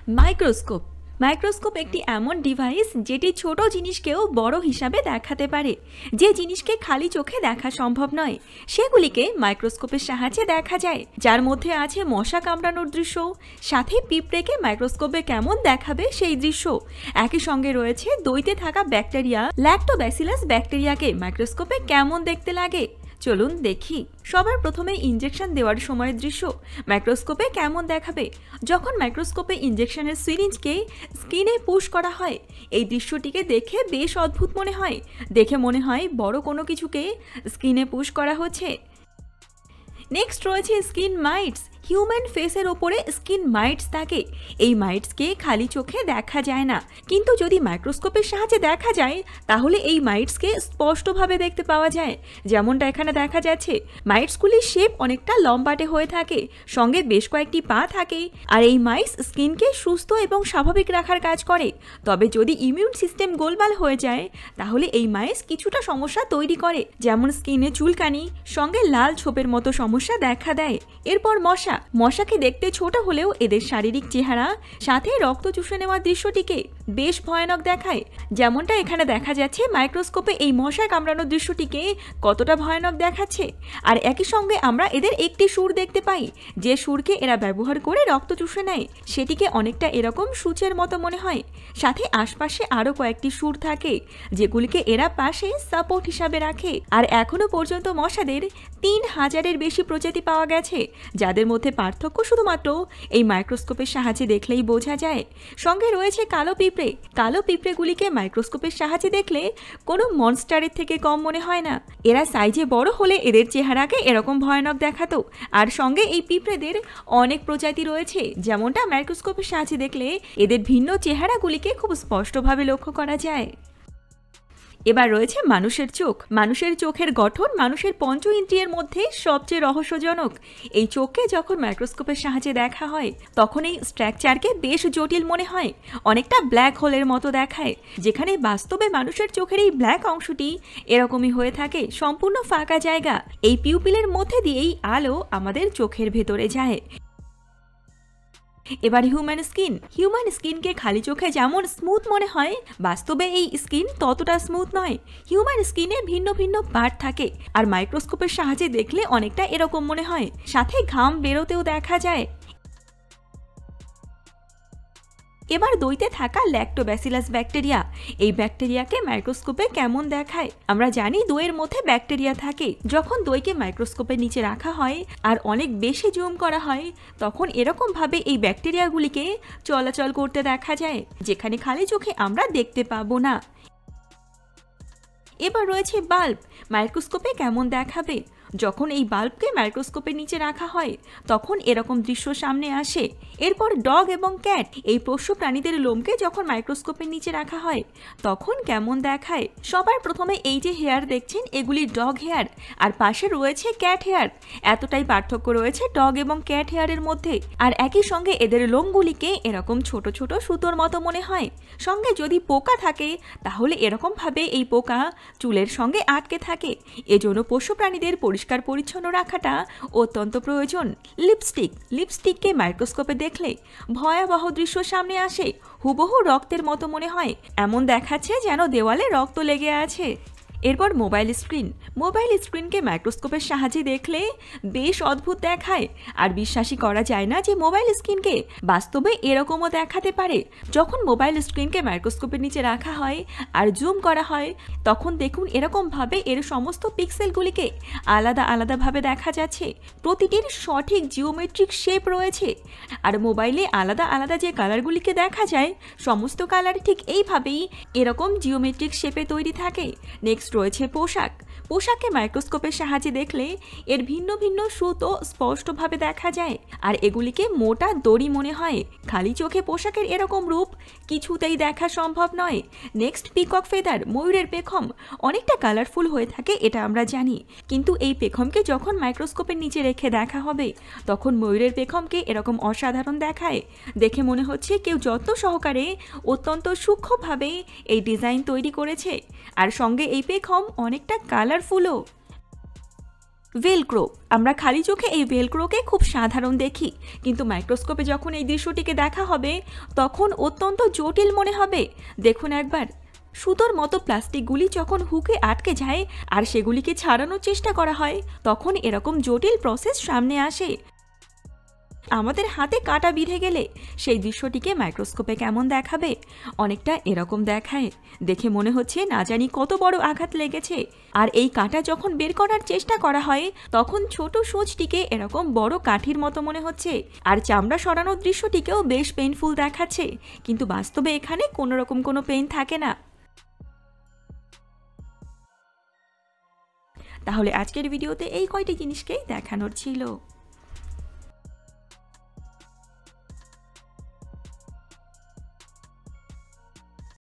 Microscope microscope একটি এমন device যেটি ছোট জিনিসকেও বড় হিসাবে দেখাতে পারে। যে জিনিসকে খালি চোখে দেখা সম্ভব নয় সেগুলিকে মাইক্রোস্কোপের সাহায্যে দেখা যায়, যার মধ্যে আছে মশা কামড়ানোর দৃশ্য, সাথে পিঁপড়েকে মাইক্রোস্কোপে কেমন দেখাবে সেই দৃশ্য। একই সঙ্গে রয়েছে দইতে থাকা ব্যাকটেরিয়া ল্যাক্টোব্যাসিলাস ব্যাকটেরিয়াকে মাইক্রোস্কোপে কেমন দেখতে লাগে। চলুন দেখি। সবার প্রথমে ইনজেকশন দেওয়ার সময়ের দৃশ্য মাইক্রোস্কোপে কেমন দেখাবে। যখন মাইক্রোস্কোপে ইনজেকশনের সিরিঞ্জকে স্কিনে পুশ করা হয়, এই দৃশ্যটিকে দেখে বেশ অদ্ভুত মনে হয়। দেখে মনে হয় বড় কোনো কিছুকে স্কিনে পুশ করা হচ্ছে। নেক্সট রয়েছে স্কিন মাইটস। হিউম্যান ফেসের ওপরে স্কিন মাইটস থাকে। এই মাইটসকে খালি চোখে দেখা যায় না, কিন্তু যদি মাইক্রোস্কোপের সাহায্যে দেখা যায় তাহলে এই মাইটসকে স্পষ্টভাবে দেখতে পাওয়া যায়। যেমনটা এখানে দেখা যাচ্ছে, মাইটসগুলির শেপ অনেকটা লম্বাটে হয়ে থাকে, সঙ্গে বেশ কয়েকটি পা থাকে। আর এই মাইটস স্কিনকে সুস্থ এবং স্বাভাবিক রাখার কাজ করে। তবে যদি ইমিউন সিস্টেম গোলমাল হয়ে যায় তাহলে এই মাইটস কিছুটা সমস্যা তৈরি করে, যেমন স্কিনে চুলকানি, সঙ্গে লাল ছোপের মতো সমস্যা দেখা দেয়। এরপর মশাকে দেখতে ছোট হলেও এদের শারীরিক চেহারা সাথে রক্ত চুষে নেওয়ার দৃশ্যটিকে বেশ ভয়ানক দেখায়। যেমনটা এখানে দেখা যাচ্ছে, মাইক্রোস্কোপে এই মশা কামড়ানোর দৃশ্যটিকে কতটা ভয়ানক দেখাচ্ছে। আর একই সঙ্গে আমরা এদের একটি সুর দেখতে পাই, যে সুরকে এরা ব্যবহার করে রক্ত চুষে নেয়। সেটিকে অনেকটা এরকম সূচের মতো মনে হয়। সাথে আশপাশে আরও কয়েকটি সুর থাকে, যেগুলিকে এরা পাশে সাপোর্ট হিসাবে রাখে। আর এখনো পর্যন্ত মশাদের 3000-এর বেশি প্রজাতি পাওয়া গেছে, যাদের মধ্যে পার্থক্য শুধুমাত্র এই মাইক্রোস্কোপের সাহায্যে দেখলেই বোঝা যায়। সঙ্গে রয়েছে কালো পিঁপড়ে। কালো পিঁপড়েগুলিকে মাইক্রোস্কোপের সাহায্যে দেখলে কোনো মনস্টারের থেকে কম মনে হয় না। এরা সাইজে বড় হলে এদের চেহারাকে এরকম ভয়ানক দেখাতো। আর সঙ্গে এই পিঁপড়েদের অনেক প্রজাতি রয়েছে, যেমনটা মাইক্রোস্কোপের সাহায্যে দেখলে এদের ভিন্ন চেহারাগুলিকে খুব স্পষ্টভাবে লক্ষ্য করা যায়। এবার রয়েছে মানুষের চোখ। মানুষের চোখের গঠন মানুষের পঞ্চ ইন্দ্রিয়ের মধ্যে সবচেয়ে রহস্যজনক। এই চোখকে যখন মাইক্রোস্কোপের সাহায্যে দেখা হয় তখন এই স্ট্রাকচারকে বেশ জটিল মনে হয়, অনেকটা ব্ল্যাক হোলের মতো দেখায়। যেখানে বাস্তবে মানুষের চোখের এই ব্ল্যাক অংশটি এরকমই হয়ে থাকে, সম্পূর্ণ ফাঁকা জায়গা। এই পিউপিলের মধ্যে দিয়েই আলো আমাদের চোখের ভেতরে যায়। এবার হিউম্যান স্কিনকে খালি চোখে যেমন স্মুথ মনে হয়, বাস্তবে এই স্কিন ততটা স্মুথ নয়। হিউম্যান স্কিনে ভিন্ন ভিন্ন পার্ট থাকে, আর মাইক্রোস্কোপের সাহায্যে দেখলে অনেকটা এরকম মনে হয়। সাথে ঘাম বেরোতেও দেখা যায়। এবার দইতে থাকা ল্যাক্টোব্যাসিলাস ব্যাকটেরিয়া। এই ব্যাকটেরিয়াকে মাইক্রোস্কোপে কেমন দেখায়? আমরা জানি দইয়ের মধ্যে ব্যাকটেরিয়া থাকে। যখন দইকে মাইক্রোস্কোপের নিচে রাখা হয় আর অনেক বেশি জুম করা হয়, তখন এরকম ভাবে এই ব্যাকটেরিয়াগুলিকে চলাচল করতে দেখা যায়, যেখানে খালি চোখে আমরা দেখতে পাবো না। এবার রয়েছে বাল্ব। মাইক্রোস্কোপে কেমন দেখাবে? যখন এই বাল্বকে মাইক্রোস্কোপের নিচে রাখা হয় তখন এরকম দৃশ্য সামনে আসে। এরপর ডগ এবং ক্যাট, এই পোষ্য প্রাণীদের লোমকে যখন মাইক্রোস্কোপের নিচে রাখা হয় তখন কেমন দেখায়? সবার প্রথমে এই যে হেয়ার দেখছেন, এগুলি ডগ হেয়ার, আর পাশে রয়েছে ক্যাট হেয়ার। এতটাই পার্থক্য রয়েছে ডগ এবং ক্যাট হেয়ারের মধ্যে। আর একই সঙ্গে এদের লোমগুলিকে এরকম ছোট ছোট সুতোর মতো মনে হয়। সঙ্গে যদি পোকা থাকে তাহলে এরকম ভাবে এই পোকা চুলের সঙ্গে আটকে থাকে। এজন্য পোষ্য প্রাণীদের পরিষ্কার পরিচ্ছন্ন রাখাটা অত্যন্ত প্রয়োজন। লিপস্টিককে মাইক্রোস্কোপে দেখলে ভয়াবহ দৃশ্য সামনে আসে। হুবহু রক্তের মতো মনে হয়, এমন দেখাচ্ছে যেন দেওয়ালে রক্ত লেগে আছে। এরপর মোবাইল স্ক্রিনকে মাইক্রোস্কোপের সাহায্যে দেখলে বেশ অদ্ভুত দেখায়। আর বিশ্বাসই করা যায় না যে মোবাইল স্ক্রিনকে বাস্তবে এরকমও দেখাতে পারে। যখন মোবাইল স্ক্রিনকে মাইক্রোস্কোপের নিচে রাখা হয় আর জুম করা হয় তখন দেখুন এরকমভাবে এর সমস্ত পিক্সেলগুলিকে আলাদা আলাদাভাবে দেখা যাচ্ছে। প্রতিটির সঠিক জিওমেট্রিক শেপ রয়েছে। আর মোবাইলে আলাদা আলাদা যে কালারগুলিকে দেখা যায়, সমস্ত কালার ঠিক এইভাবেই এরকম জিওমেট্রিক শেপে তৈরি থাকে। নেক্সট রয়েছে পোশাককে মাইক্রোস্কোপের সাহায্যে দেখলে এর ভিন্ন ভিন্ন সুতো স্পষ্টভাবে দেখা যায়, আর এগুলিকে মোটা দড়ি মনে হয়। খালি চোখে পোশাকের এরকম রূপ কিছুতেই দেখা সম্ভব নয়। নেক্সট পিকক ফেদার, ময়ূরের পেখম অনেকটা কালারফুল হয়ে থাকে, এটা আমরা জানি। কিন্তু এই পেখমকে যখন মাইক্রোস্কোপের নিচে রেখে দেখা হবে তখন ময়ূরের পেখমকে এরকম অসাধারণ দেখায়। দেখে মনে হচ্ছে কেউ যত্ন সহকারে অত্যন্ত সূক্ষ্মভাবে এই ডিজাইন তৈরি করেছে। আর সঙ্গে এই পেখম অনেকটা কালারফুলও। ভেলক্রো। আমরা খালি চোখে এই ভেলক্রোকে খুব সাধারণ দেখি, কিন্তু মাইক্রোস্কোপে যখন এই দৃশ্যটিকে দেখা হবে তখন অত্যন্ত জটিল মনে হবে। দেখুন একবার, সুতোর মতো প্লাস্টিকগুলি যখন হুকে আটকে যায় আর সেগুলিকে ছাড়ানোর চেষ্টা করা হয় তখন এরকম জটিল প্রসেস সামনে আসে। আমাদের হাতে কাঁটা বিঁধে গেলে সেই দৃশ্যটিকে মাইক্রোস্কোপে কেমন দেখাবে? অনেকটা এরকম দেখায়। দেখে মনে হচ্ছে না জানি কত বড় আঘাত লেগেছে। আর এই কাঁটা যখন বের করার চেষ্টা করা হয় তখন ছোট সূচটিকে এরকম বড় কাঠির মতো মনে হচ্ছে, আর চামড়া সরানোর দৃশ্যটিকেও বেশ পেইনফুল দেখাচ্ছে, কিন্তু বাস্তবে এখানে কোনো রকম কোনো পেইন থাকে না। তাহলে আজকের ভিডিওতে এই কয়টি জিনিসকেই দেখানোর ছিল।